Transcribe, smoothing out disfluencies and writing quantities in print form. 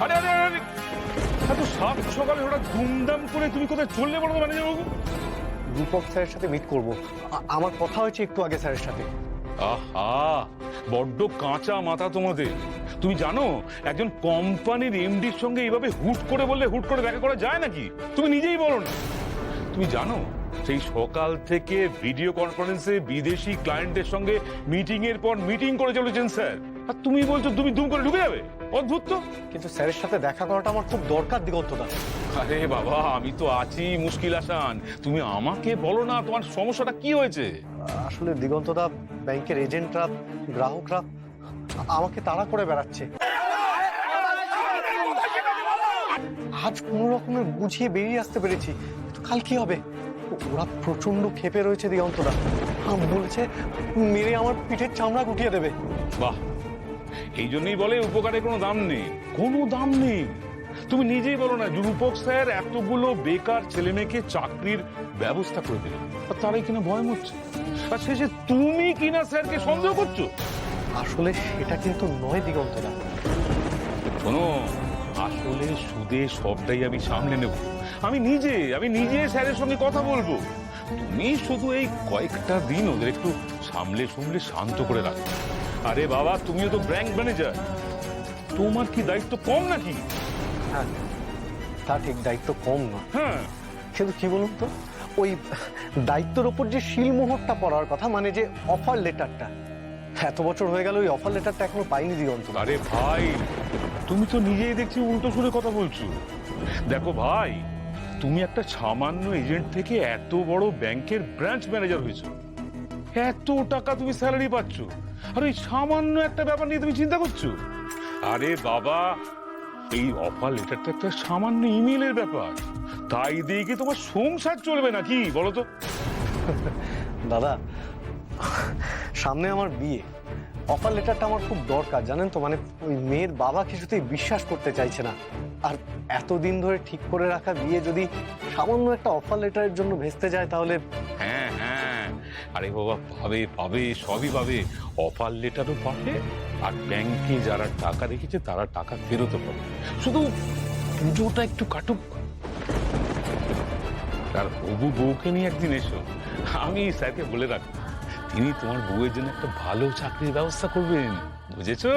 আরে আরে আরে এত সাত সকালে হঠাৎ ধুমধাম করে তুমি কোথায় চললে বলো তো ম্যানেজার বাবু? রূপক স্যারের সাথে মিট করব। আমার কথা হয়েছে একটু আগে স্যারের সাথে। আহা, বড্ড কাঁচা মাথা তোমাদের। তুমি জানো একজন কোম্পানির এমডির সঙ্গে এইভাবে হুট করে বললে হুট করে দেখা করা যায় নাকি? তুমি নিজেই বলো না। তুমি জানো সেই সকাল থেকে ভিডিও কনফারেন্সে বিদেশি ক্লায়েন্টের সঙ্গে মিটিং এর পর মিটিং করে চলেছেন স্যার, আর তুমি বলছো তুমি দুম করে ঢুকে যাবে? অদ্ভুত তো। কিন্তু স্যারের সাথে দেখা করাটা আমার খুব দরকার দিগন্তদা। আরে বাবা, আমি তো আছি মুশকিল আসান, তুমি আমাকে বলো না তোমার সমস্যাটা কি হয়েছে? আসলে দিগন্তদা, ব্যাংকের এজেন্টরা, গ্রাহকরা আমাকে তাড়া করে বেড়াচ্ছে। আজ কোনো রকমে বুঝিয়ে বেরিয়ে আসতে পেরেছি, কিন্তু কাল কি হবে? ওরা প্রচন্ড ক্ষেপে রয়েছে দিগন্তদা। বলেছে মেরে আমার পিঠের চামড়া গুটিয়ে দেবে। বাহ, এই জন্যই বলে উপকারের কোনো দাম নেই, কোনো দাম নেই। তুমি নিজেই বলো না, রূপক স্যার এতগুলো বেকার ছেলে মেয়েকে চাকরির ব্যবস্থা করে দিলেন, আর তারাই কিনা ভয় মরছে, আর শেষে তুমি কিনা স্যারকে সন্দেহ করছো। আসলে সেটা কিন্তু নয় দিগন্তদা। শোনো, আসলে সুদে সবটাই আমি সামলে নেব। আমি নিজে স্যারের সঙ্গে কথা বলবো। তুমি শুধু এই কয়েকটা দিন ওদের একটু সামলে শান্ত করে রাখো। আরে বাবা, তুমিও তো ব্যাংক ম্যানেজার, তোমার কি দায়িত্ব কম নাকি? হ্যাঁ, তা ঠিক, দায়িত্ব কম নয়। হ্যাঁ, কিন্তু কি বলুন তো, ওই দায়িত্বের ওপর যে শিলমোহরটা পড়ার কথা, মানে যে অফার লেটারটা, এত বছর হয়ে গেল ওই অফার লেটারটা এখনো পাইনি দিগন্ত। আরে ভাই, তুমি তো নিজেই দেখছি উল্টো সুরে কথা বলছো। দেখো ভাই, তুমি একটা সামান্য এজেন্ট থেকে এত বড় ব্যাংকের ব্রাঞ্চ ম্যানেজার হয়েছো, এত টাকা তুমি স্যালারি পাচ্ছ, আর ওই সামান্য একটা ব্যাপার নিয়ে তুমি চিন্তা করছো? আরে বাবা, এই অফার লেটারটা একটা সামান্য ইমেলের ব্যাপার, তাই দিয়ে কি তোমার সংসার চলবে নাকি বলো তো? দাদা, সামনে আমার বিয়ে, অফার লেটারটা আমার খুব দরকার, জানেন তো। মানে ওই মেয়ের বাবা কিছুতেই বিশ্বাস করতে চাইছে না, আর এতদিন ধরে ঠিক করে রাখা বিয়ে যদি সামান্য একটা অফার লেটারের জন্য ভেস্তে যায়, তাহলে। হ্যাঁ হ্যাঁ, আরে বাবা, পাবে সবই পাবে। অফার লেটারও পাবে, আর ব্যাংকে যারা টাকা রেখেছে তারা টাকা ফেরতও পাবে। শুধু পুজোটা একটু কাটুক। আর হবু বউকে নিয়ে একদিন এসো, আমি স্যারকে বলে রাখবো, তিনি তোমার বউয়ের জন্য একটা ভালো চাকরির ব্যবস্থা করবেন, বুঝেছো?